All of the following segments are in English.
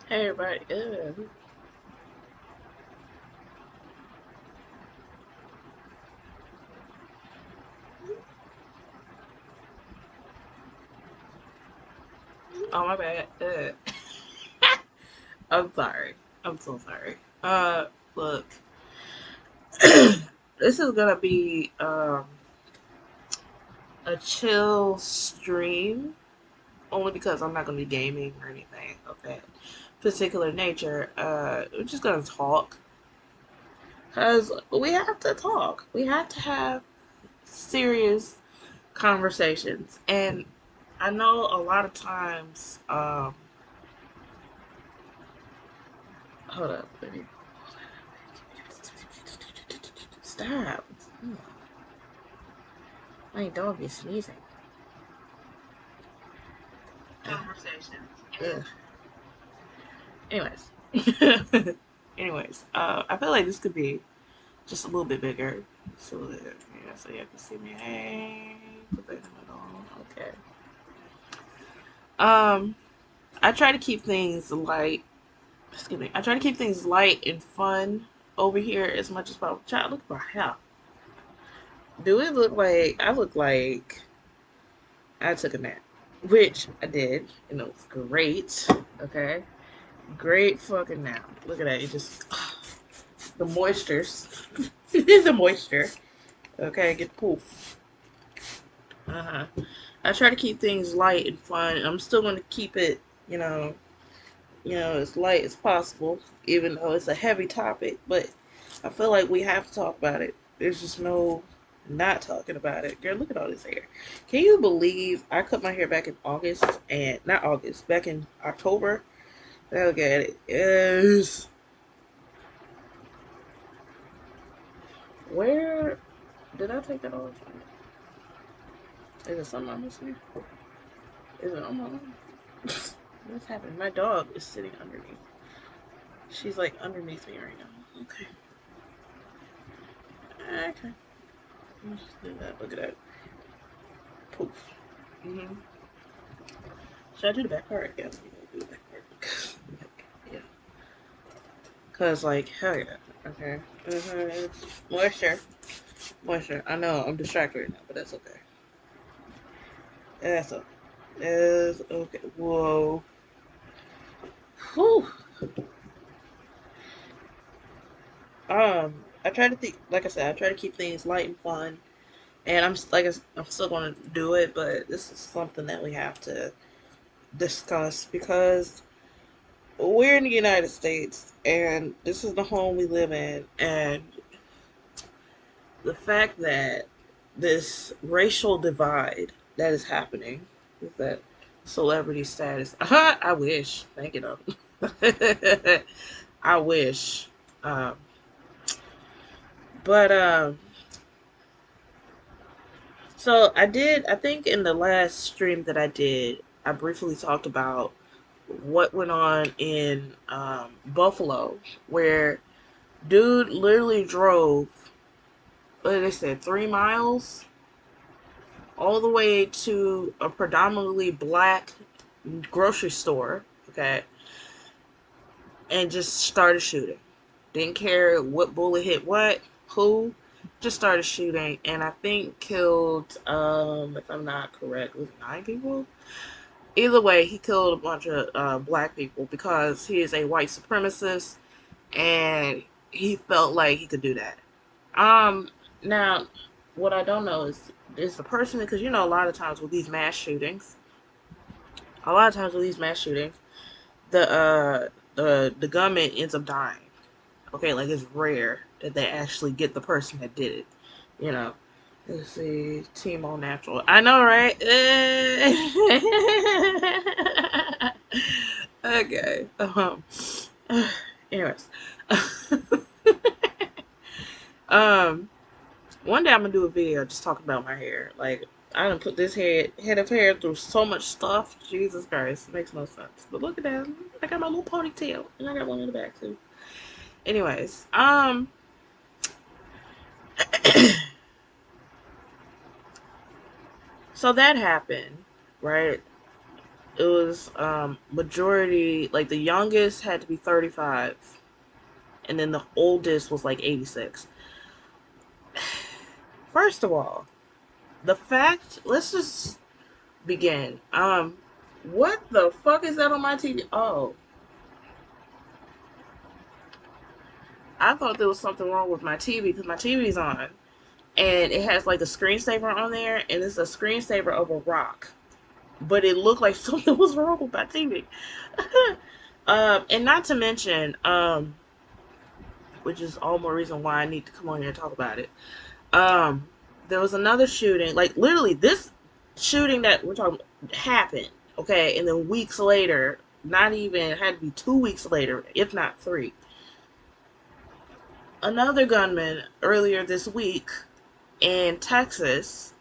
Hey everybody. Oh my bad. I'm sorry. I'm so sorry. Look, this is gonna be a chill stream only because I'm not gonna be gaming or anything of that particular nature. We're just gonna talk because we have to talk. We have to have serious conversations, and I know a lot of times. Hold up. Let me stop. My dog is sneezing. Conversations. Ugh. Anyways. I feel like this could be just a little bit bigger. So that, yeah, so you can see me. Hey, put that in the middle. Okay. Um, I try to keep things light. Excuse me. I try to keep things light and fun over here as much as possible. Child, look at my hair. Do it look like I look like I took a nap? Which I did, and it was great. Okay. Great fucking nap. Look at that. It just the moistures. The moisture. Okay, get poof. Uh-huh. I try to keep things light and fun. I'm still gonna keep it, you know, as light as possible, even though it's a heavy topic, but I feel like we have to talk about it. There's just no not talking about it. Girl, look at all this hair. Can you believe I cut my hair back in August and not August, back in October? Look at it. Yes. Where did I take that off? Is it something I'm missing? Is it on my arm? What's happening? My dog is sitting underneath. She's like underneath me right now. Okay. Okay. Let's just do that. Look at that. Poof. Mm-hmm. Should I do the back part? Yeah, let me do the back part. Yeah. Cause like hell yeah. Okay. Mm-hmm. Moisture. Moisture. I know I'm distracted right now, but that's okay. That's okay. Is okay. Whoa. Whew. I try to think. Like I said, I try to keep things light and fun. And I'm still going to do it, but this is something that we have to discuss because we're in the United States and this is the home we live in. And the fact that this racial divide that is happening is that celebrity status. I wish. Thank you, though. I wish. Um, but so I think in the last stream that I did, I briefly talked about what went on in Buffalo, where dude literally drove, what did they say, 3 miles all the way to a predominantly black grocery store, okay, and just started shooting. Didn't care what bullet hit what, who, just started shooting, and I think killed, if I'm not correct, was it 9 people? Either way, he killed a bunch of black people because he is a white supremacist and he felt like he could do that. Um, Now, what I don't know is the person, because you know a lot of times with these mass shootings, a lot of times with these mass shootings, the gunman ends up dying. Okay, like it's rare that they actually get the person that did it. You know. Let's see, Team All Natural. I know, right? Okay. Anyways, um, one day I'm gonna do a video just talking about my hair. Like I done put this head of hair through so much stuff. Jesus Christ, it makes no sense. But look at that. I got my little ponytail, and I got one in the back too. Anyways, so that happened, right? It was majority, like the youngest had to be 35, and then the oldest was like 86. First of all, the fact, let's just begin. What the fuck is that on my TV? Oh, I thought there was something wrong with my TV because my TV's on and it has like a screensaver on there, and it's a screensaver of a rock, but it looked like something was wrong with my TV. And not to mention, which is all more reason why I need to come on here and talk about it. Um, there was another shooting, like literally this shooting that we're talking happened, okay, and then weeks later, not even, it had to be 2 weeks later, if not three. Another gunman earlier this week in Texas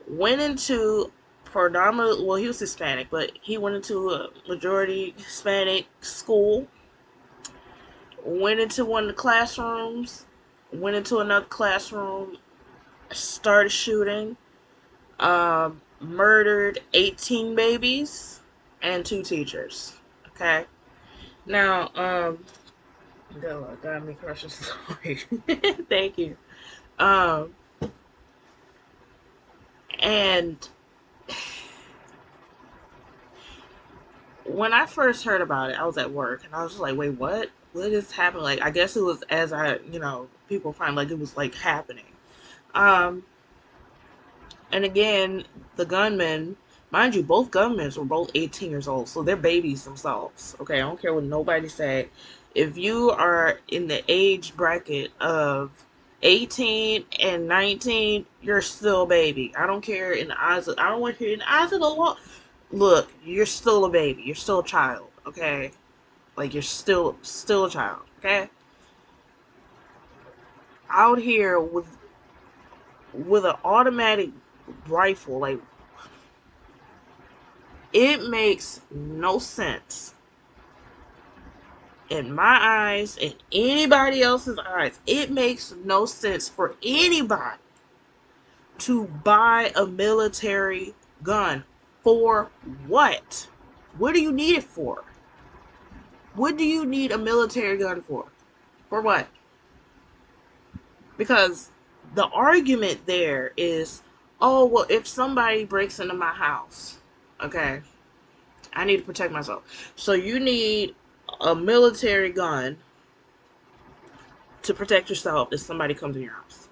went into predominant, well, he was Hispanic, but he went into a majority Hispanic school, went into one of the classrooms, went into another classroom, started shooting, murdered 18 babies and two teachers. Okay. Now, got me crushing story. Thank you. Um, and when I first heard about it, I was at work and I was just like, wait, what? What is happening? Like, I guess it was as people find like it was like happening. Um, and again, the gunmen, mind you, both gunmen were both 18 years old, so they're babies themselves. Okay, I don't care what nobody say. If you are in the age bracket of 18 and 19, you're still a baby. I don't care in the eyes of, I don't want to hear in the eyes of the law. Look, you're still a baby. You're still a child. Okay, like you're still a child. Okay, out here with an automatic rifle, like it makes no sense in my eyes, in anybody else's eyes. It makes no sense for anybody to buy a military gun. For what? What do you need it for? What do you need a military gun for? For what? Because the argument there is, oh, well, if somebody breaks into my house, okay, I need to protect myself. So you need a military gun to protect yourself if somebody comes in your house.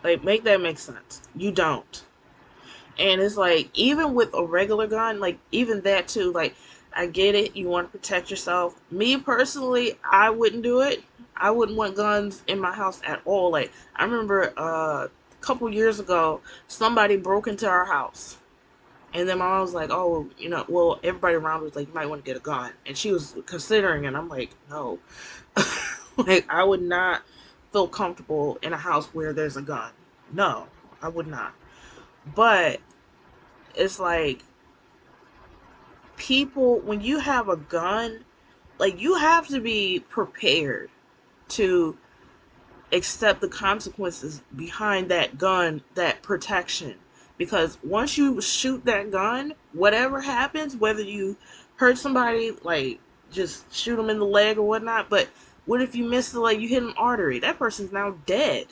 Like, make that make sense. You don't. And it's like, even with a regular gun, like, even that too, like, I get it. You want to protect yourself. Me personally, I wouldn't do it. I wouldn't want guns in my house at all. Like, I remember a couple years ago, somebody broke into our house. And then my mom was like, oh, well, everybody around was like, you might want to get a gun. And she was considering it. I'm like, no. Like, I would not feel comfortable in a house where there's a gun. No, I would not. But it's like, people, when you have a gun, like, you have to be prepared to accept the consequences behind that gun, that protection. Because once you shoot that gun, whatever happens, whether you hurt somebody, like just shoot them in the leg or whatnot, but what if you miss the leg, you hit an artery? That person's now dead.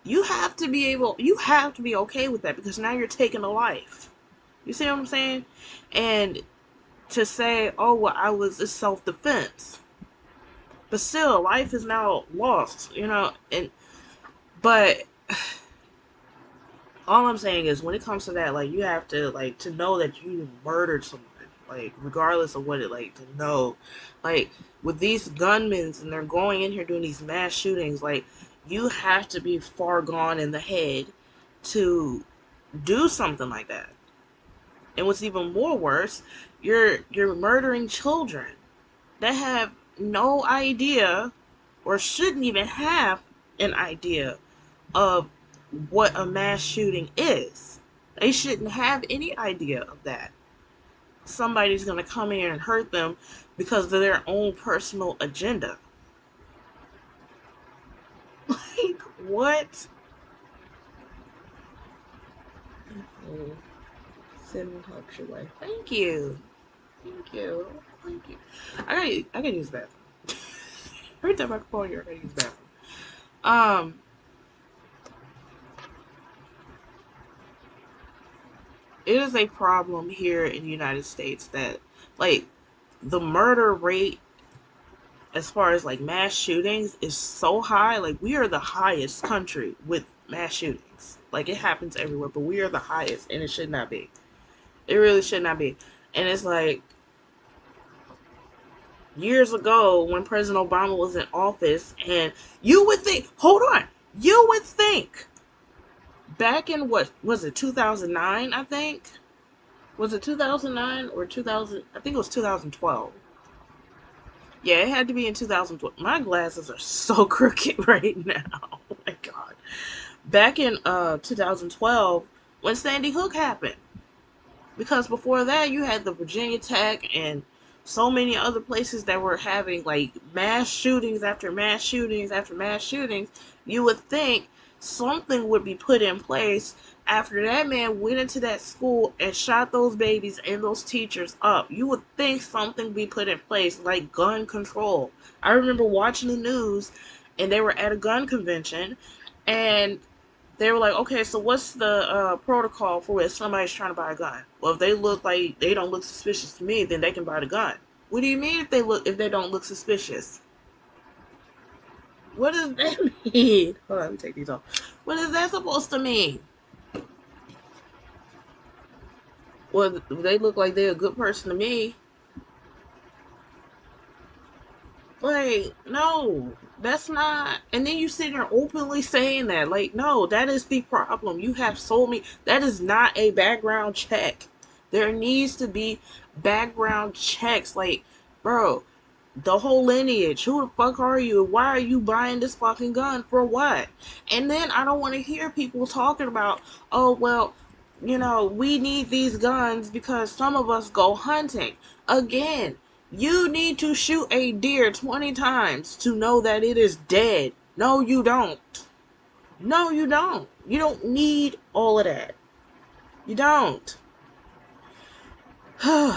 You have to be okay with that because now you're taking a life. You see what I'm saying? And to say, oh, well, I was in self defense. But still, life is now lost, and but all I'm saying is when it comes to that, like you have to like to know that you murdered someone, like regardless of what it like to know, like with these gunmen and they're going in here doing these mass shootings, like you have to be far gone in the head to do something like that. And what's even more worse, you're murdering children that have no idea or shouldn't even have an idea of what a mass shooting is. They shouldn't have any idea of that. Somebody's going to come in and hurt them because of their own personal agenda. Like, what? Cinnamon helps your life. Thank you. Thank you. Thank you. I gotta use the bathroom. Every time I call you, I gotta use the bathroom. Um, it is a problem here in the United States that, like, the murder rate as far as like mass shootings is so high. Like, we are the highest country with mass shootings. Like, it happens everywhere, but we are the highest, and it should not be. It really should not be. And it's like, years ago when President Obama was in office, and you would think, hold on, you would think back in, what was it, 2009, I think? Was it 2009 or 2000? I think it was 2012. Yeah, it had to be in 2012. My glasses are so crooked right now. Oh my god. Back in 2012, when Sandy Hook happened, because before that you had the Virginia Tech and so many other places that were having like mass shootings after mass shootings after mass shootings. You would think something would be put in place after that man went into that school and shot those babies and those teachers up. You would think something would be put in place, like gun control. I remember watching the news, and they were at a gun convention, and they were like, okay, so what's the protocol for if somebody's trying to buy a gun? Well, if they look like they don't look suspicious to me, then they can buy the gun. What do you mean if they don't look suspicious? What does that mean? Hold on, let me take these off. What is that supposed to mean? Well, they look like they're a good person to me. Like, no, that's not. And then you sit there openly saying that. Like, no, that is the problem. You have so many. That is not a background check. There needs to be background checks. Like, bro, the whole lineage. Who the fuck are you? Why are you buying this fucking gun? For what? And then I don't want to hear people talking about, oh, well, we need these guns because some of us go hunting. Again, you need to shoot a deer 20 times to know that it is dead. No, you don't. No, you don't. You don't need all of that. You don't. And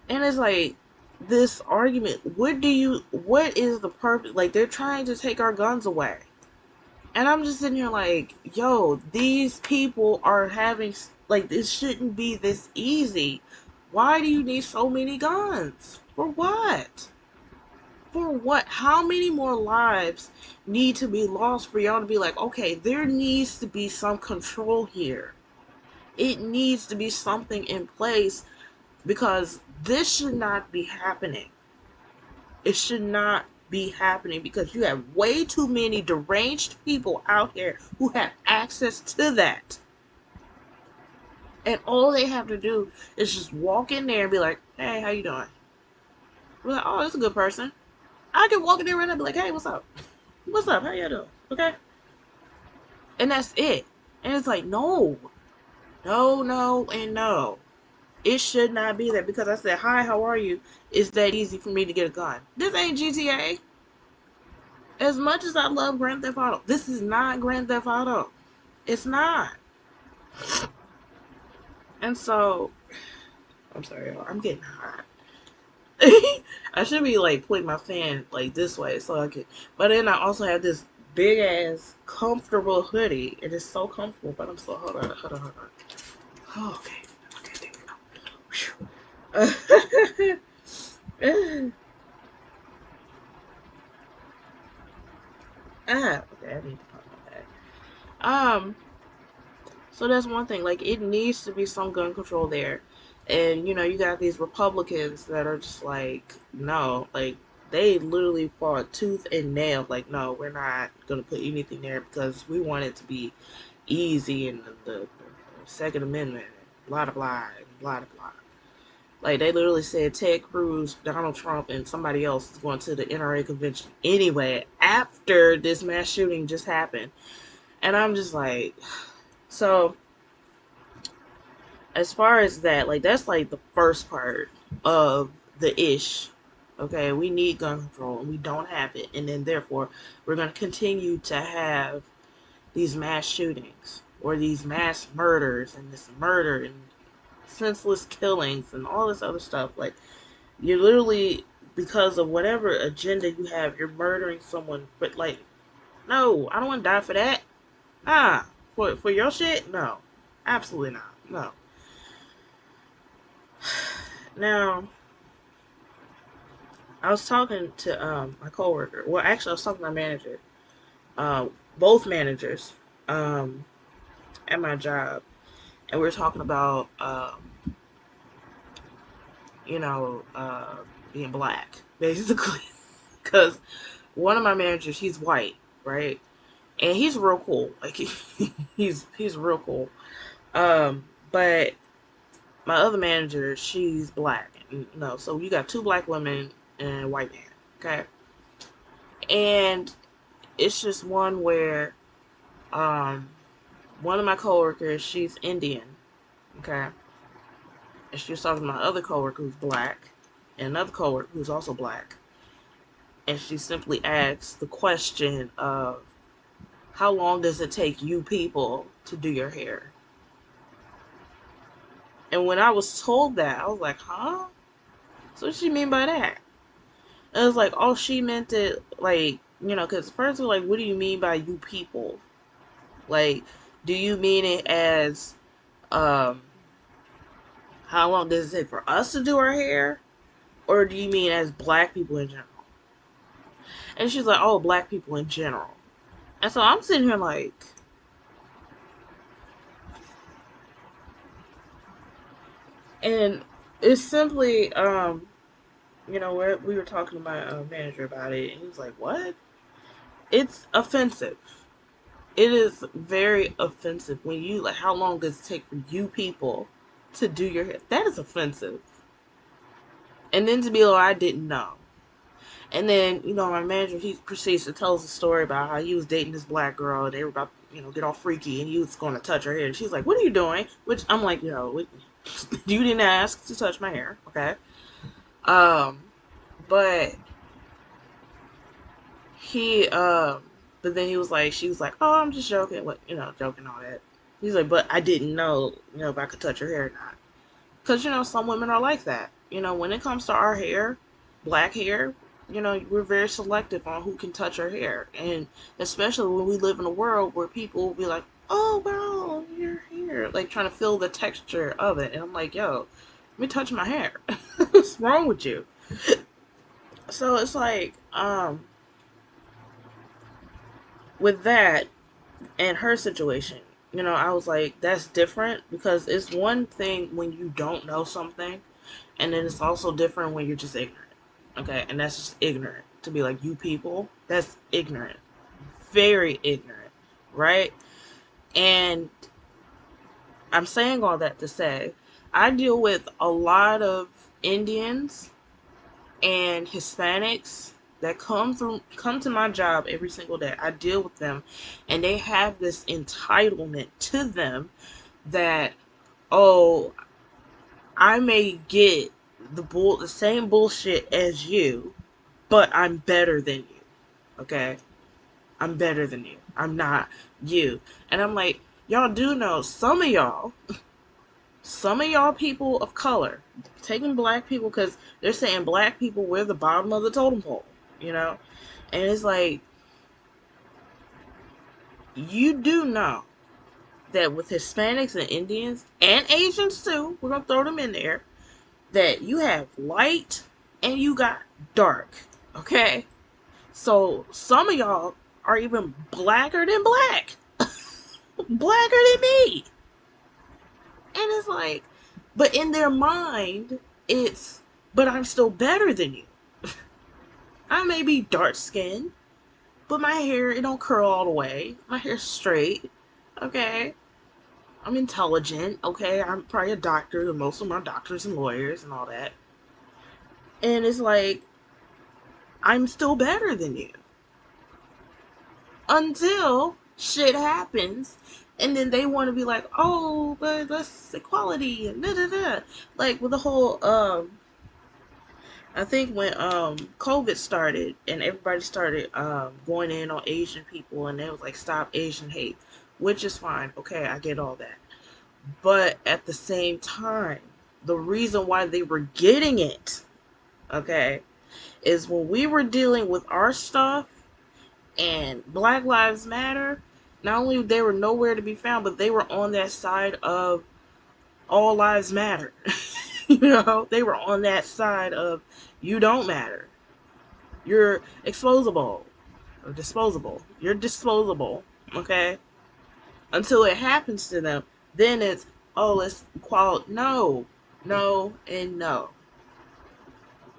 it's like this argument. What is the purpose? Like, they're trying to take our guns away. And I'm just sitting here like, yo, these people are having, like, this shouldn't be this easy. Why do you need so many guns? For what? For what? How many more lives need to be lost for y'all to be like, okay, there needs to be some control here. It needs to be something in place because this should not be happening. It should not be happening because you have way too many deranged people out here who have access to that. And all they have to do is just walk in there and be like, hey, how you doing? We're like, oh, that's a good person. I can walk in there right now and be like, hey, what's up? What's up? How you doing? Okay? And that's it. And it's like, no. No, no, and no. It should not be that because I said, hi, how are you? It's that easy for me to get a gun. This ain't GTA. As much as I love Grand Theft Auto, this is not Grand Theft Auto. It's not. And so, I'm sorry, y'all. I'm getting hot. I should be like putting my fan like this way so I can. But then I also have this big ass comfortable hoodie. It is so comfortable, but I'm so hold on. Oh, okay, okay, there we go. Okay, I need to pop my bag. So that's one thing. Like, it needs to be some gun control there. And, you got these Republicans that are just like, no, like, they literally fought tooth and nail. Like, no, we're not going to put anything there because we want it to be easy and the Second Amendment, blah, blah, blah, blah, blah. Like, they literally said Ted Cruz, Donald Trump, and somebody else is going to the NRA convention anyway after this mass shooting just happened. And I'm just like, so as far as that, like, that's like the first part of the ish. Okay, we need gun control and we don't have it, and then therefore we're going to continue to have these mass shootings or these mass murders and this murder and senseless killings and all this other stuff. Like, you're literally, because of whatever agenda you have, you're murdering someone. But like, no, I don't want to die for that. Ah, for your shit, no, absolutely not. No. Now, I was talking to my coworker. Well, actually, I was talking to my manager. Both managers um, at my job, and we were talking about you know being black, basically, because one of my managers, he's white, right, and he's real cool. Like he's real cool. But my other manager, she's black. No, so you got two black women and a white man. Okay, and it's just one where um one of my coworkers, she's Indian. Okay, and she was talking to my other coworker who's black, and another coworker who's also black, and she simply asked the question of, how long does it take you people to do your hair? And when I was told that, I was like, huh? So what she mean by that? And it was like, oh, she meant it like, because first we're like, what do you mean by you people? Like, do you mean it as, um, how long does it take for us to do our hair? Or do you mean as black people in general? And she's like, oh, black people in general. And so I'm sitting here like, and it's simply, we were talking to my manager about it, and he was like, what? It's offensive. It is very offensive when you, like, how long does it take for you people to do your hair? That is offensive. And then to be like, I didn't know. And then, my manager, he proceeds to tell us a story about how he was dating this black girl, and they were about to, get all freaky, and he was going to touch her hair. And she's like, what are you doing? Which I'm like, you didn't ask to touch my hair, okay? Um, but he, but then he was like, she was like, oh, I'm just joking, what, joking all that. He's like, but I didn't know, if I could touch her hair or not. Because, some women are like that. When it comes to our hair, black hair, we're very selective on who can touch our hair. And especially when we live in a world where people will be like, oh, wow, your hair. Like, trying to feel the texture of it. And I'm like, yo, let me touch my hair. What's wrong with you? So it's like, with that and her situation, I was like, that's different, because it's one thing when you don't know something, and then it's also different when you're just ignorant. Okay, and that's just ignorant. To be like, you people, that's ignorant. Very ignorant, right? And I'm saying all that to say, I deal with a lot of Indians and Hispanics that come to my job every single day. I deal with them, and they have this entitlement to them that, oh, I may get the same bullshit as you, but I'm better than you. Okay? I'm better than you. I'm not you. And I'm like, y'all do know, some of y'all people of color, taking black people, because they're saying black people, we're the bottom of the totem pole, you know? And it's like, you do know that with Hispanics and Indians and Asians too, we're going to throw them in there, that you have light and you got dark. Okay? So some of y'all are even blacker than black. Blacker than me. And it's like, but in their mind, it's, but I'm still better than you. I may be dark skinned, but my hair, it don't curl all the way. My hair's straight. Okay? I'm intelligent. Okay? I'm probably a doctor. Most of them are doctors and lawyers and all that. And it's like, I'm still better than you. Until shit happens. And then they want to be like, oh, but that's equality and da da da. Like with the whole I think when COVID started and everybody started going in on Asian people, and they was like, stop Asian hate, which is fine. Okay, I get all that. But at the same time, the reason why they were getting it, okay, is when we were dealing with our stuff and Black Lives Matter, not only they were nowhere to be found, but they were on that side of all lives matter. They were on that side of you don't matter. You're exposable or disposable. You're disposable, okay? Until it happens to them, then it's, oh, it's equality. No, no, and no.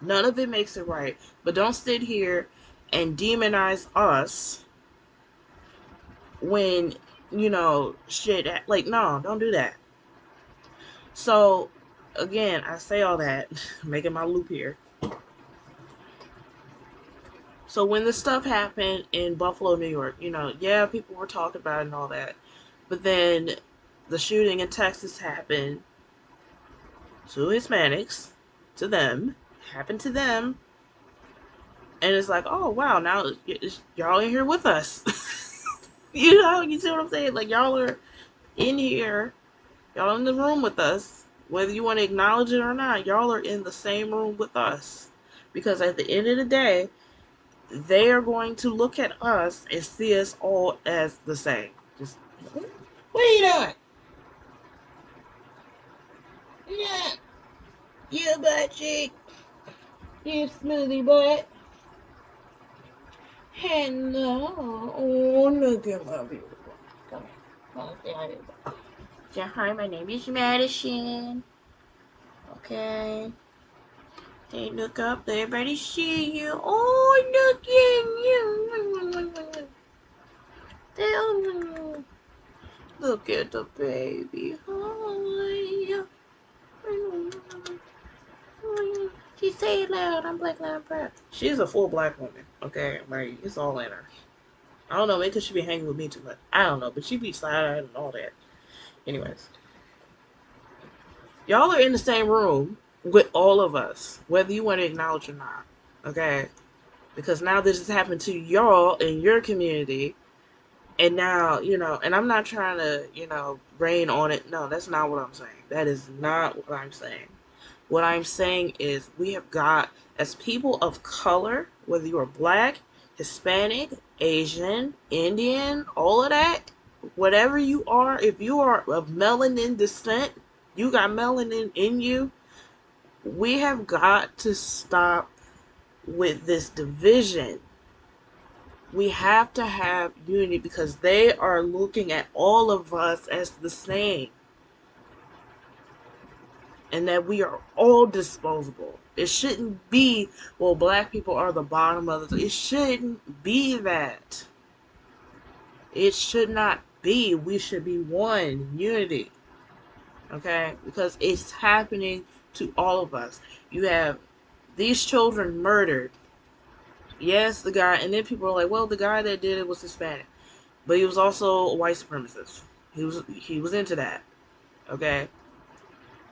None of it makes it right. But don't sit here and demonize us when, shit, like, no, don't do that. So, again, I say all that, making my loop here. So when this stuff happened in Buffalo, New York, yeah, people were talking about it and all that. But then the shooting in Texas happened to Hispanics, to them, happened to them. And it's like, oh, wow, now y'all in here with us. You see what I'm saying? Like, y'all are in here, y'all in the room with us. Whether you want to acknowledge it or not, y'all are in the same room with us. Because at the end of the day, they are going to look at us and see us all as the same. Just, what are you doing? Yeah, you butt cheek, you smoothie butt. Hello. Oh, look at my beautiful. Come here. Come say hi. Say hi, my name is Madison. Okay. They look up, everybody see you. Oh, look at you. Look at the baby. Hi. She say it loud. I'm black, loud, proud. She's a full black woman. Okay, like it's all in her. I don't know, maybe because she be hanging with me too much. I don't know, but she be side-eyed and all that. Anyways, y'all are in the same room with all of us, whether you want to acknowledge or not. Okay, because now this has happened to y'all in your community, and now and I'm not trying to rain on it. No, that's not what I'm saying. That is not what I'm saying. What I'm saying is we have got, as people of color, whether you are black, Hispanic, Asian, Indian, all of that, whatever you are, if you are of melanin descent, you got melanin in you, we have got to stop with this division. We have to have unity because they are looking at all of us as the same. And that we are all disposable. It shouldn't be, well, black people are the bottom of the... It shouldn't be that. It should not be. We should be one, unity. Okay? Because it's happening to all of us. You have these children murdered. Yes, the guy, and then people are like, well, the guy that did it was Hispanic. But he was also a white supremacist. He was into that. Okay?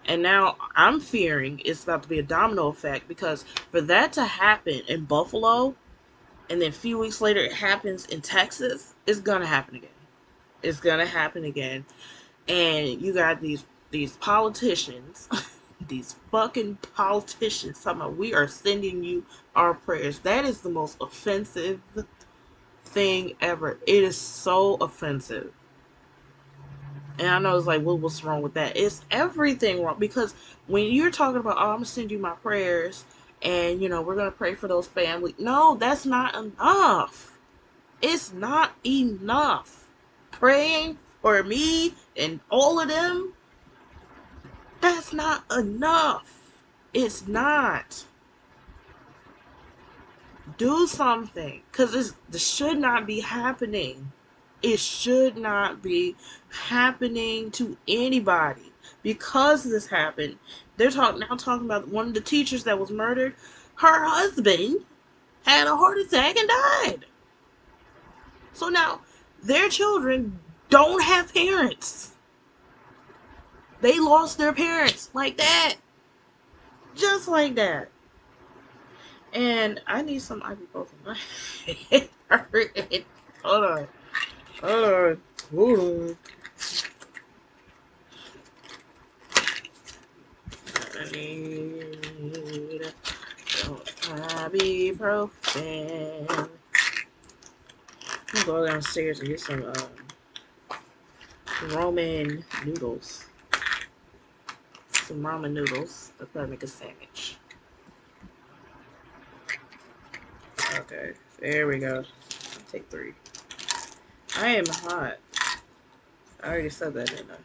And now I'm fearing it's about to be a domino effect because for that to happen in Buffalo and then a few weeks later it happens in Texas, it's going to happen again. It's going to happen again. And you got these politicians, these fucking politicians talking about we are sending you our prayers. That is the most offensive thing ever. It is so offensive. And I know it's like, well, what's wrong with that? It's everything wrong because when you're talking about, oh, I'm gonna send you my prayers, and we're gonna pray for those families. No, that's not enough. It's not enough. Praying for me and all of them, that's not enough. It's not. Do something, because this should not be happening. It should not be happening to anybody. Because this happened, they're now talking about one of the teachers that was murdered. Her husband had a heart attack and died. So now their children don't have parents. They lost their parents like that. Just like that. And I need some ibuprofen. My head hurting. Hold on. Hold on. Hold on. I need some ibuprofen. I'm gonna go downstairs and get some Roman noodles. Some ramen noodles. That's gotta make a sandwich. Okay, there we go. I'll take 3. I am hot. I already said that, didn't I?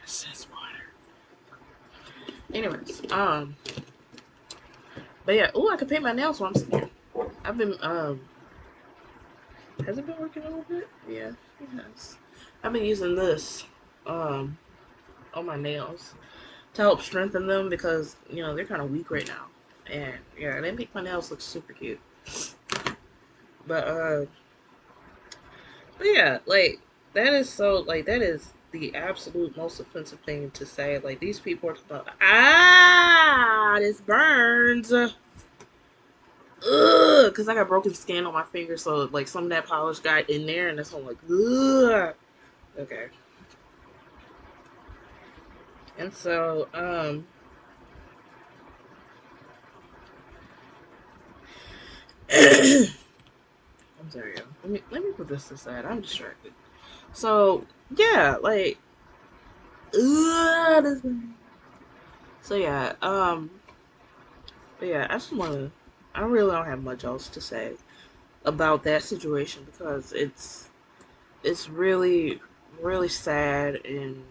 This is water. Anyways, but yeah, oh, I can paint my nails while I'm sitting here. I've been, has it been working a little bit? Yeah, it has. I've been using this, on my nails to help strengthen them because, they're kind of weak right now. And, yeah, they make my nails look super cute. But, but yeah, like, that is the absolute most offensive thing to say. Like, these people are talking about, this burns. Ugh, because I got broken skin on my finger, so like some of that polish got in there, and that's why I'm like, ugh. Okay. And so, I'm sorry, yo. Let me put this aside. I'm distracted. So yeah, like, ugh, so yeah, but yeah, I just wanna. I really don't have much else to say about that situation because it's really really sad, and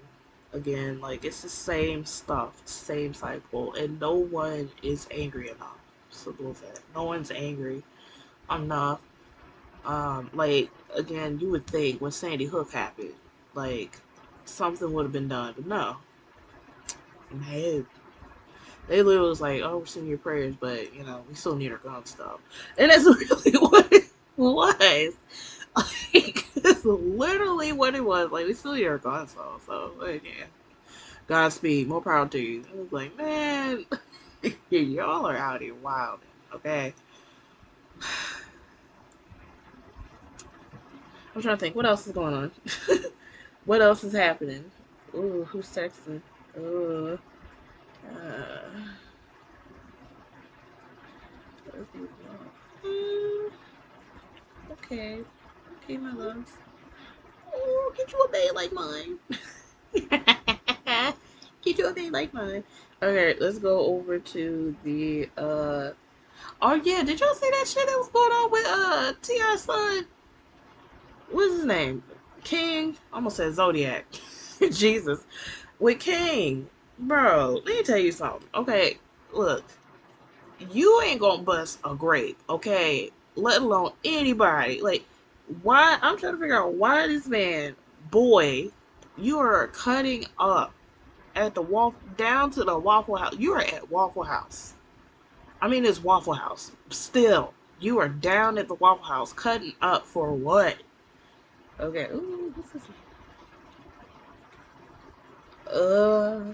again, like, it's the same stuff, same cycle, and no one is angry enough. So that no one's angry enough. Like, again, you would think when Sandy Hook happened, like, something would have been done, but no. No. They literally was like, "Oh, we're sending your prayers, but we still need our gun stuff," and that's really what it was. Like, it's literally what it was. Like, we still need our gun stuff, so like, yeah. Godspeed, more power to you. I was like, man, y'all are out here wild, okay? I'm trying to think, what else is going on? What else is happening? Ooh, who's texting? Ooh, uh, mm, okay, okay, my love. Oh, get you a bed like mine. Get you a bed like mine. Okay, let's go over to the Oh yeah, did y'all see that shit that was going on with T.I.'s son? What's his name? King? I almost said Zodiac. Jesus. With King. Bro, let me tell you something. Okay, look. You ain't gonna bust a grape, okay? Let alone anybody. Like, why? I'm trying to figure out why this man, boy, you are cutting up at the down to the Waffle House. You are at Waffle House. I mean, it's Waffle House. Still, you are down at the Waffle House cutting up for what? Okay. Ooh, what's this? Uh,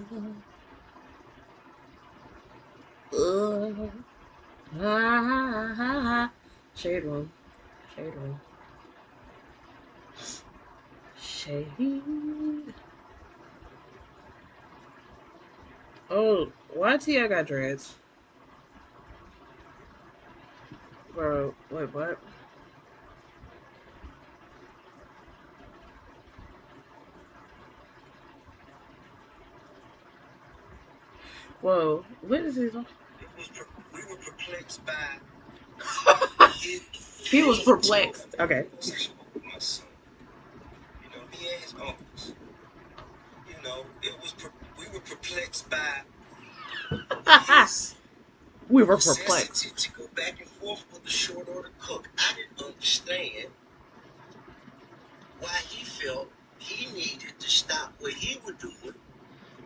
uh, Shade room. Shade room. Shade. Oh, why T.I. got dreads? Bro, wait, what? Whoa, what is this? We were perplexed by he was perplexed. Okay. My son. He and his uncles. We were perplexed by his we were perplexed to go back and forth with the short order cook. I didn't understand why he felt he needed to stop what he was doing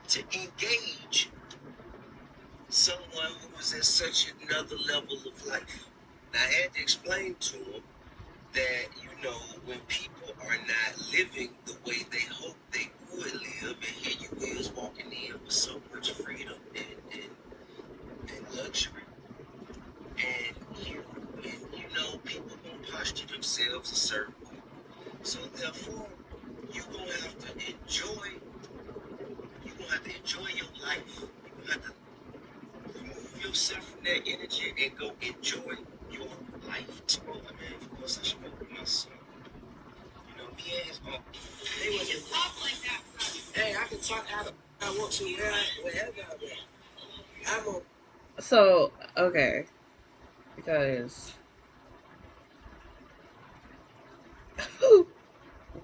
to engage someone who was at such another level of life. And I had to explain to him that, when people are not living the way they hope they would live, and here you is walking in with so much freedom and luxury, and people gonna posture themselves a certain way. So therefore, you gonna have to enjoy, your life. You gonna have to remove yourself from that energy and go enjoy your life. So, I mean, of course, I spoke with my son. Me and his uncle. They were just talk like that, bro. Hey, I can talk how I want to, wherever I'm a. So, okay, because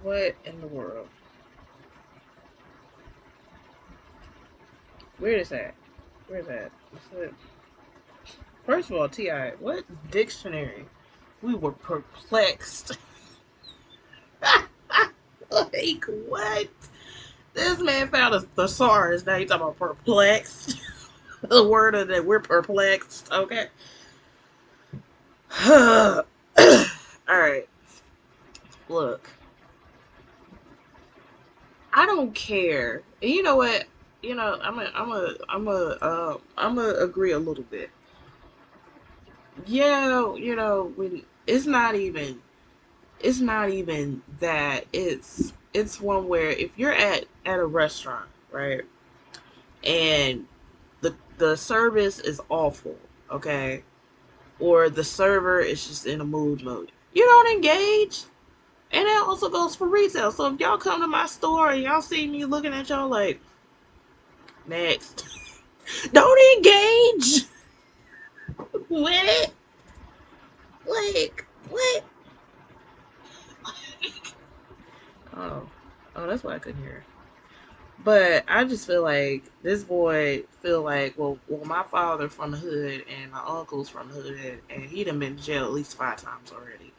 what in the world? Where is that? Where is that? First of all, Ti, what dictionary? We were perplexed. Like what? This man found a thesaurus. Now he's talking about perplexed. The word of that we're perplexed. Okay. All right. Look, I don't care. And you know what? I'm a agree a little bit. Yeah, when it's not even that. It's one where if you're at a restaurant, right, and the service is awful, okay, or the server is just in a mood, you don't engage. And that also goes for retail. So if y'all come to my store and y'all see me looking at y'all like, next, don't engage with it. Like, what? Oh, oh, that's why I couldn't hear. But I just feel like this boy feel like, well, my father from the hood and my uncle's from the hood, and he done been to jail at least 5 times already.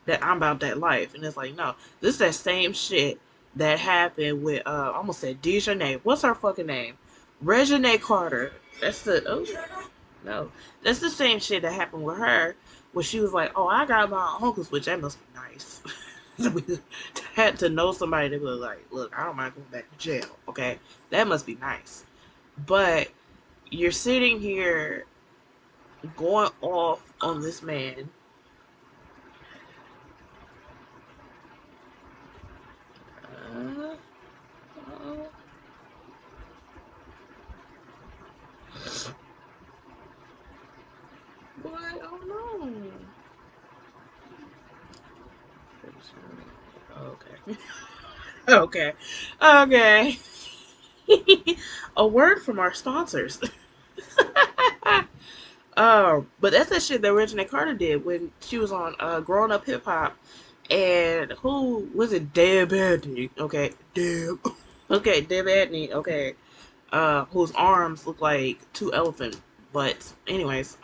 That I'm about that life, and it's like, no, this is that same shit that happened with I almost said Dejanay. What's her fucking name? Regina Carter. That's the no, that's the same shit that happened with her, where she was like, oh, I got my uncle's, which that must be nice. We had to know somebody that was like, look, I don't mind going back to jail. Okay, that must be nice. But you're sitting here going off on this man. Uh, uh, Boy, oh no. Okay. Okay. Okay. A word from our sponsors. But that's that shit that Regina Carter did when she was on Growing Up Hip Hop. And who was it? Deb Adney. Okay. Deb. Okay, Deb Adney. Okay. Whose arms look like two elephant butts. Anyways,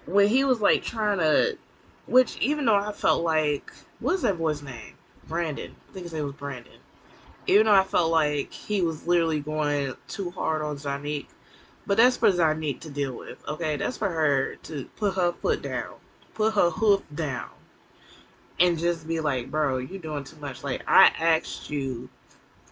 when he was like trying to, which even though I felt like, what's that boy's name? Brandon. I think his name was Brandon. Even though I felt like he was literally going too hard on Zanique, but that's for Zanique to deal with. Okay, that's for her to put her foot down, put her hoof down, and just be like, bro, you doing too much. Like I asked you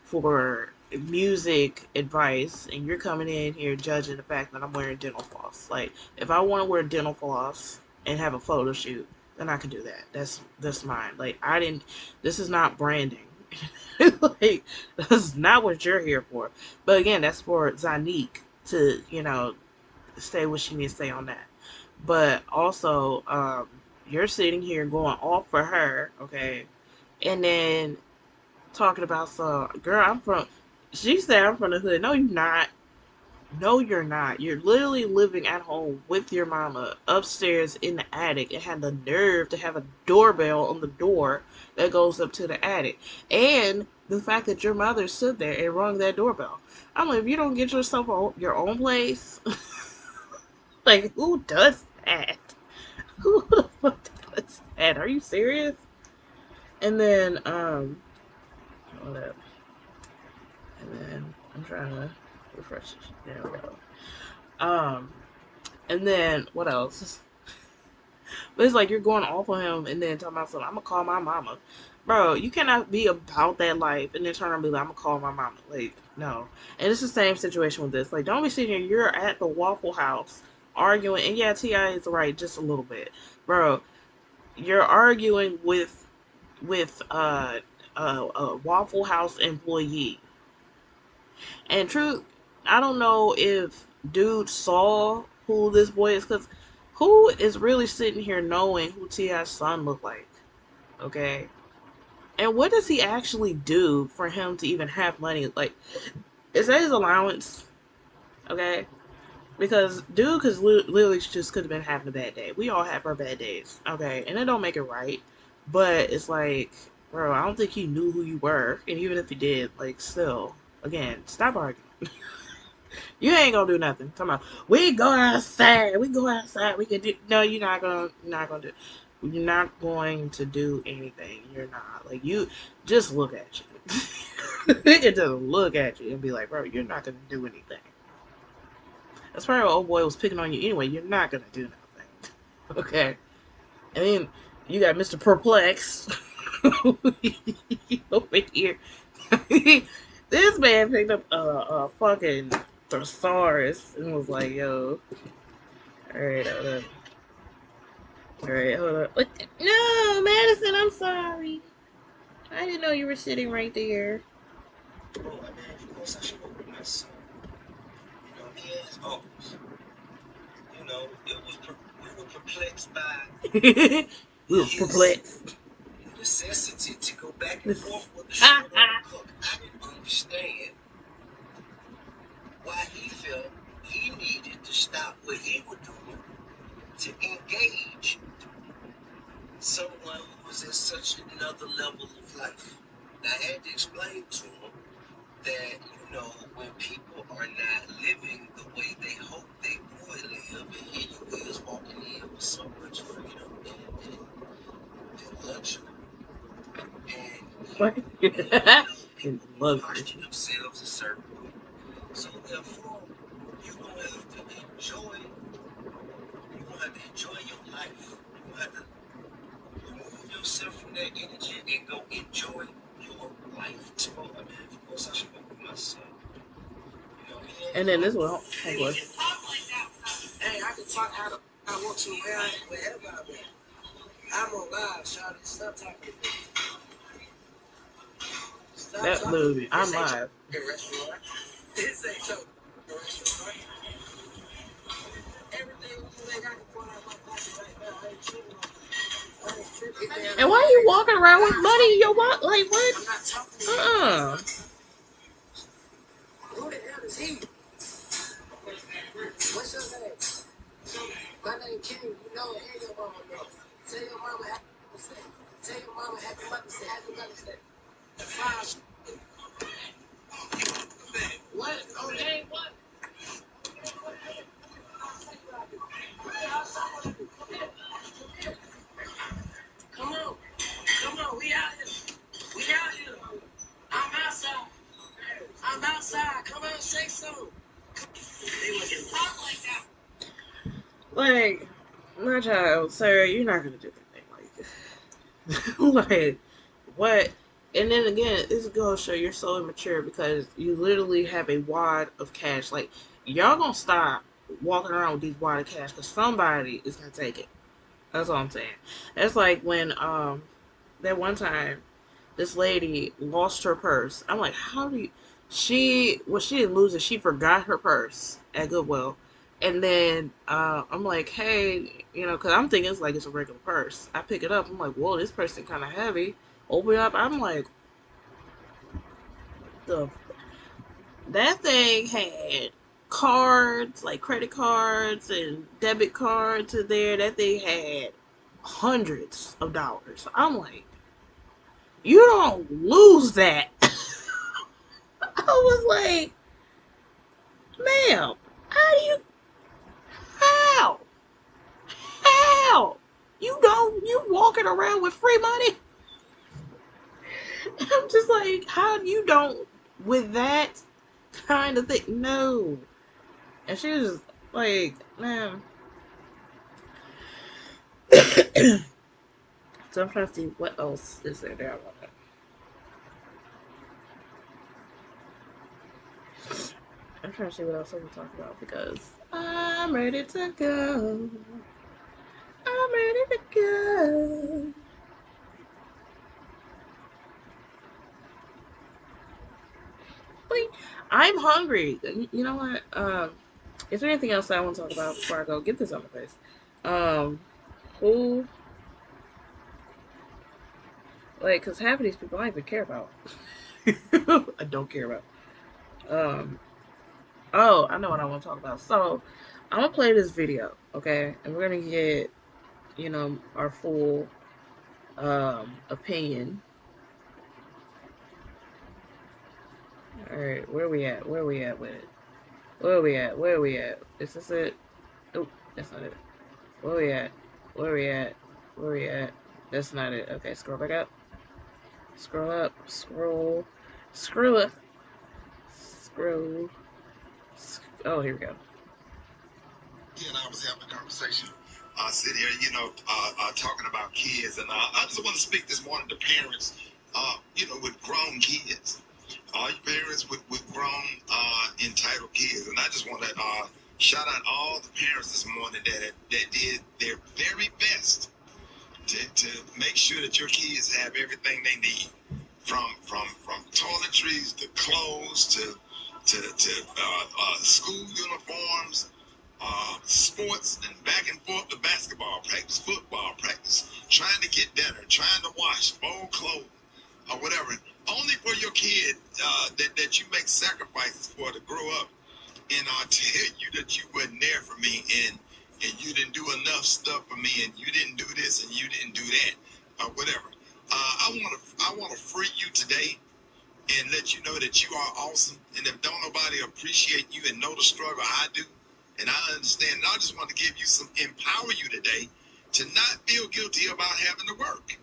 for music advice and you're coming in here judging the fact that I'm wearing dental floss. Like if I want to wear dental floss and have a photo shoot, then I can do that. That's mine. Like I didn't this is not branding. Like that's not what you're here for. But again, that's for Zanique to, say what she needs to say on that. But also, you're sitting here going off for her, okay? And then talking about some girl. She said I'm from the hood. No, you're not. No, you're not. You're literally living at home with your mama upstairs in the attic and had the nerve to have a doorbell on the door that goes up to the attic. And the fact that your mother stood there and rung that doorbell. I'm like, if you don't get yourself your own place, like, who does that? Who the fuck does that? Are you serious? And then, hold up. And then I'm trying to. Refresh. There we go. Um, and then what else? But it's like you're going off on him and then talking about something. I'm gonna call my mama, bro. You cannot be about that life and then turn around and be like, I'm gonna call my mama. Like, no. And it's the same situation with this. Like, don't be sitting here. You're at the Waffle House arguing, and yeah, Ti is right just a little bit, bro. You're arguing with a Waffle House employee. And truth, I don't know if dude saw who this boy is, because who is really sitting here knowing who T.I.'s son looked like? Okay. And what does he actually do for him to even have money? Like, is that his allowance? Okay. Because dude cause literally just could have been having a bad day. We all have our bad days. Okay. And it don't make it right. But it's like, bro, I don't think he knew who you were. And even if he did, like, still, again, stop arguing. You ain't gonna do nothing. Come on, we go outside. We go outside. We can do. No, you're not gonna. Not gonna do. You're not going to do anything. You're not. Like you, just look at you. He can just look at you and be like, bro, you're not gonna do anything. That's probably what old boy was picking on you anyway. You're not gonna do nothing. Okay. And then you got Mr. Perplex over here. This man picked up a fucking thesaurus and was like, yo, alright, hold up. Alright, hold up. What the- No, Madison, I'm sorry. I didn't know you were sitting right there. Well, I mean, of course, I spoke with my son. You know, he and his uncles. You know, we were perplexed by We were his perplexed. necessity to go back and forth with the short on the cook. I didn't understand why he felt he needed to stop what he was doing to engage someone who was at such another level of life. And I had to explain to him that, you know, when people are not living the way they hope they would live, and here you is walking in with so much freedom and luxury, and What? you know, And people luxury. posture themselves a certain way. So therefore, you're gonna have to enjoy your life. You're gonna have to remove yourself from that energy and go enjoy your life. So I mean, of course I spoke with my son. You know, And then this one, oh boy. hey, I can talk how I want to, wherever I want. I'm on live, Charlie. Stop talking to me. Stop That talking. literally, I'm This ain't live. your restaurant. This ain't your restaurant. Everything you think I can pull out my pocket right now, I ain't tripping on you. I ain't tripping. And why are you walking around with money in your wallet? Like, what? I'm not talking to you. Uh-uh. Who the hell is he? What's your name? My name King. You know it. And your mama knows. Tell your mama happy Mother's Day. Tell your mama happy Mother's Day. Happy Mother's Day. Five. What? Okay, what? Come on. Come on. We out here. We out here. I'm outside. I'm outside. Come on, say something. They wasn't talk like that. Like, my child, sir, you're not gonna do anything like this. Like, what? And then again, this goes to show you're so immature because you literally have a wad of cash. Like, y'all gonna stop walking around with these wad of cash because somebody is gonna take it. That's all I'm saying. That's like when that one time this lady lost her purse. I'm like, how do you? She didn't lose it. She forgot her purse at Goodwill, and then I'm like, hey, because I'm thinking it's like it's a regular purse. I pick it up. I'm like, whoa, this purse is kind of heavy. Open it up. I'm like, the that thing had cards, like credit cards and debit cards in there. That thing had hundreds of dollars. I'm like, you don't lose that. I was like, ma'am, how do you, how? How? You walking around with free money? I'm just like, how you don't, with that, kind of thing. No. And she was just like, man. So I'm trying to see what else is there that I want to. I'm trying to see what else I can talk about because I'm ready to go. I'm ready to go. Wait, I'm hungry. You know what? Is there anything else that I want to talk about before I go? Get this on my face. Um, who because half of these people I don't even care about. I don't care about. Um, oh, I know what I want to talk about. So, I'm gonna play this video, okay, and we're gonna get our full opinion. All right, where we at? Where we at with it? Where we at? Where we at? Is this it? Oh, that's not it. Where we at? Where we at? Where we at? That's not it. Okay, scroll back up. Scroll up. Scroll. Screw it. Scroll. Oh, here we go. He and I was having a conversation, sitting here, talking about kids, and I just want to speak this morning to parents, with grown kids, parents with grown, entitled kids, and I just want to shout out all the parents this morning that did their very best to make sure that your kids have everything they need, from toiletries to clothes to school uniforms, sports, and back and forth to basketball practice, football practice, trying to get dinner, trying to wash, fold clothes, or whatever. Only for your kid that you make sacrifices for to grow up and I tell you that you wasn't there for me and you didn't do enough stuff for me and you didn't do this and you didn't do that or whatever. I wanna free you today and let you know that you are awesome. And if don't nobody appreciate you and know the struggle I do, and I understand, and I just want to give you some empower you today to not feel guilty about having to work.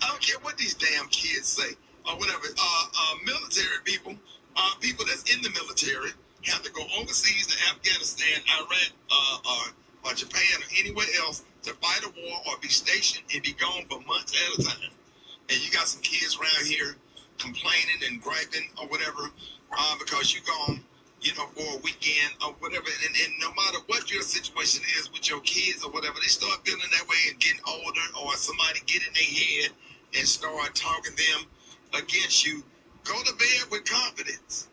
I don't care what these damn kids say or whatever. Military people, people that's in the military, have to go overseas to Afghanistan, Iraq, or Japan, or anywhere else to fight a war or be stationed and be gone for months at a time. And you got some kids around here complaining and griping or whatever because you gone, for a weekend or whatever. And no matter what your situation is with your kids or whatever, they start feeling that way and getting older, or somebody get in their head and start talking them against you. Go to bed with confidence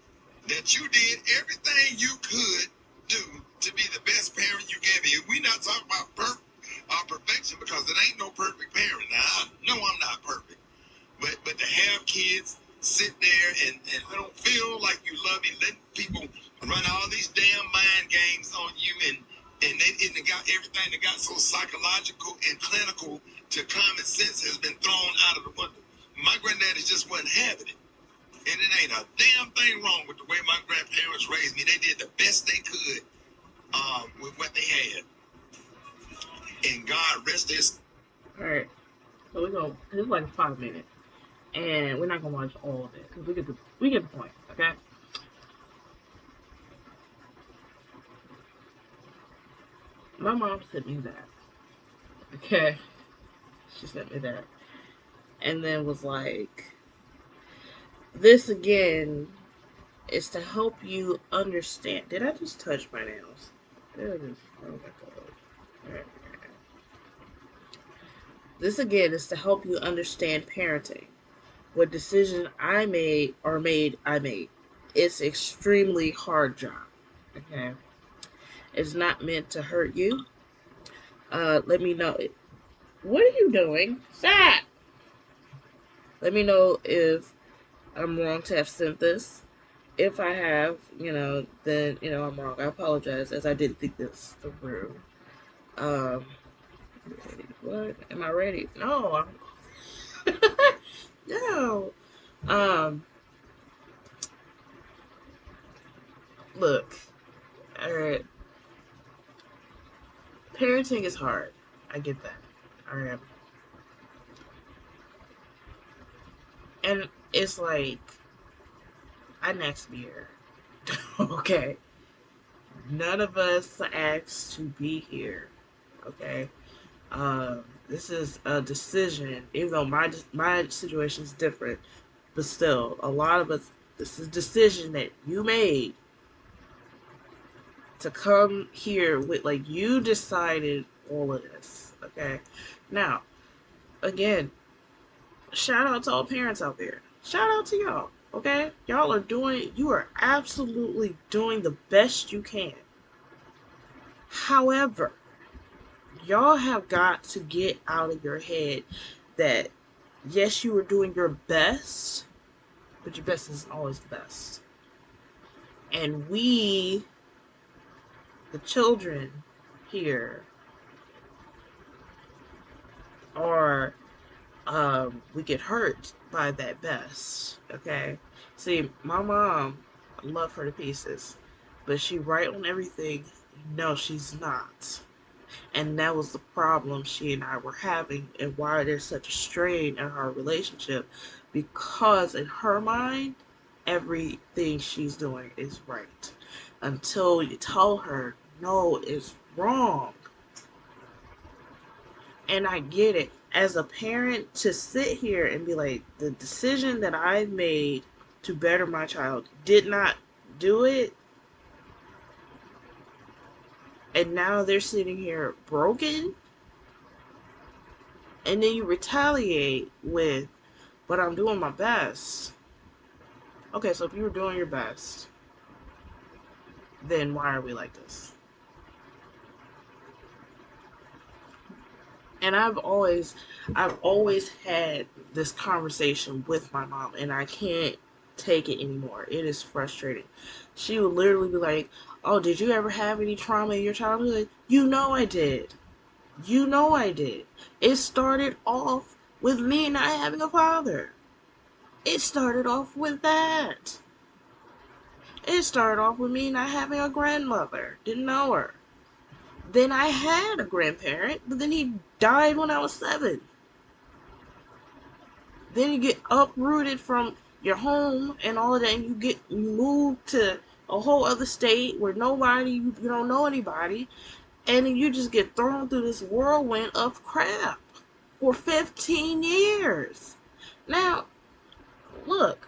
that you did everything you could do to be the best parent you can be. We're not talking about perfection because it ain't no perfect parent. Now, I know I'm not perfect. But to have kids sit there and I don't feel like you love me, letting people run all these damn mind games on you and they got everything that got so psychological and clinical to common sense has been thrown out of the window. My granddaddy just wasn't having it. And it ain't a damn thing wrong with the way my grandparents raised me. They did the best they could with what they had. And God rest his. All right. So we go. It's like 5 minutes, and we're not gonna watch all of it because we get the point. Okay. My mom sent me that. Okay. She sent me that, and then was like, "This again is to help you understand." Did I just touch my nails? There it is. Oh my god. All right. This again is to help you understand parenting. What decision I made. It's extremely hard job. Okay. It's not meant to hurt you. Let me know. What are you doing? Stop! Let me know if I'm wrong to have sent this. If I have, then I'm wrong. I apologize, as I didn't think this through. Um, what? Am I ready? No, no. Um, look. All right. Parenting is hard. I get that. All right. And it's like I next year. Okay? None of us asked to be here. Okay? This is a decision, even though my situation is different, but still, a lot of us, this is a decision that you made to come here with, like, you decided all of this. Okay? Now, again, shout out to all parents out there. Shout out to y'all. Okay? You are absolutely doing the best you can. However, y'all have got to get out of your head that yes, you are doing your best, but your best isn't always the best. And we, the children here, are we get hurt by that best. Okay, see, my mom, I love her to pieces, but she right on everything. No, she's not. And that was the problem she and I were having, and why there's such a strain in our relationship. Because in her mind, everything she's doing is right. Until you tell her, no, it's wrong. And I get it. As a parent, to sit here and be like, the decision that I made to better my child did not do it, and now they're sitting here broken, and then you retaliate with, but I'm doing my best. Okay, so if you were doing your best, then why are we like this? And I've always had this conversation with my mom, and I can't take it anymore. It is frustrating. She would literally be like, "Oh, did you ever have any trauma in your childhood?" You know I did. You know I did. It started off with me not having a father. It started off with that. It started off with me not having a grandmother. Didn't know her. Then I had a grandparent, but then he died when I was 7. Then you get uprooted from your home and all of that, and you move to a whole other state where you don't know anybody, and then you just get thrown through this whirlwind of crap for 15 years. Now, look,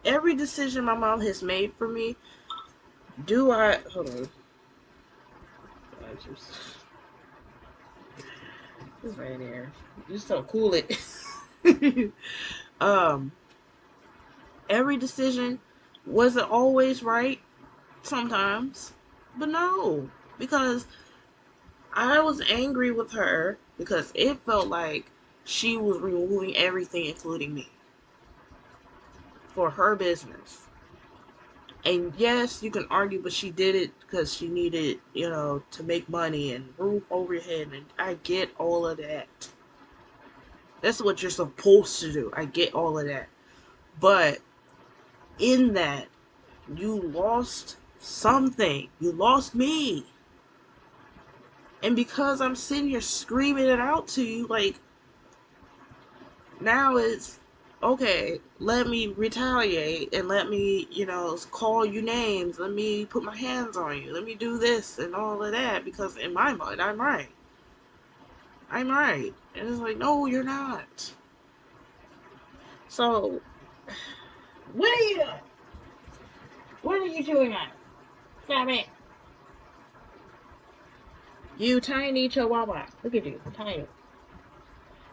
every decision my mom has made for me, do I hold on? This right here. Just don't cool it. um, every decision wasn't always right sometimes, but no, because I was angry with her because it felt like she was removing everything, including me, for her business. And yes, you can argue, but she did it because she needed, to make money and roof over your head. And I get all of that. That's what you're supposed to do. I get all of that. But in that, you lost something. You lost me. And because I'm sitting here screaming it out to you, like, now it's okay, let me retaliate and let me, call you names. Let me put my hands on you. Let me do this and all of that because in my mind, I'm right. I'm right. And it's like, no, you're not. So, what are you doing? What are you doing now? Stop it. You tiny chihuahua. Look at you, tiny.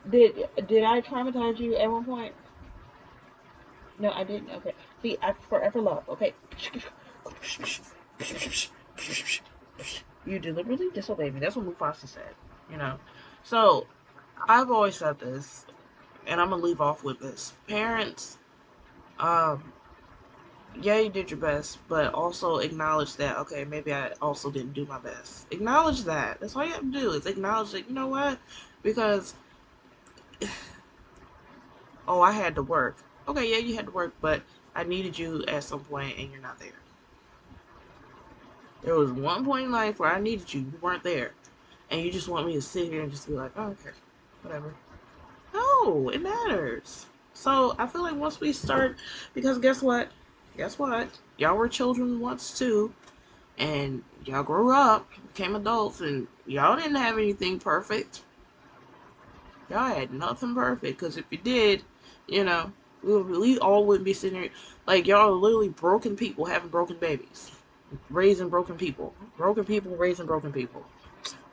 Did I traumatize you at one point? No, I didn't. Okay. See, I forever love. Okay. You deliberately disobeyed me. That's what Mufasa said. You know. So I've always said this, and I'm gonna leave off with this. Parents, um, yeah, you did your best, but also acknowledge that, okay, maybe I also didn't do my best. Acknowledge that. That's all you have to do is acknowledge that, you know what? Because, oh, I had to work. Okay, yeah, you had to work, but I needed you at some point and you're not there. There was one point in life where I needed you. You weren't there. And you just want me to sit here and just be like, oh, okay, whatever. No, it matters. So I feel like once we start, because guess what? Guess what? Y'all were children once too, and y'all grew up, became adults, and y'all didn't have anything perfect. Y'all had nothing perfect, because if you did, you know, we all wouldn't be sitting here. Like, y'all are literally broken people having broken babies, raising broken people, raising broken people.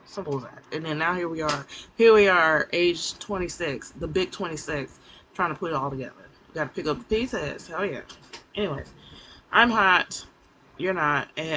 Simple as that. And then now here we are. Here we are, age 26, the big 26, trying to put it all together. Got to pick up the pieces. Hell yeah. Anyways, I'm hot. You're not. And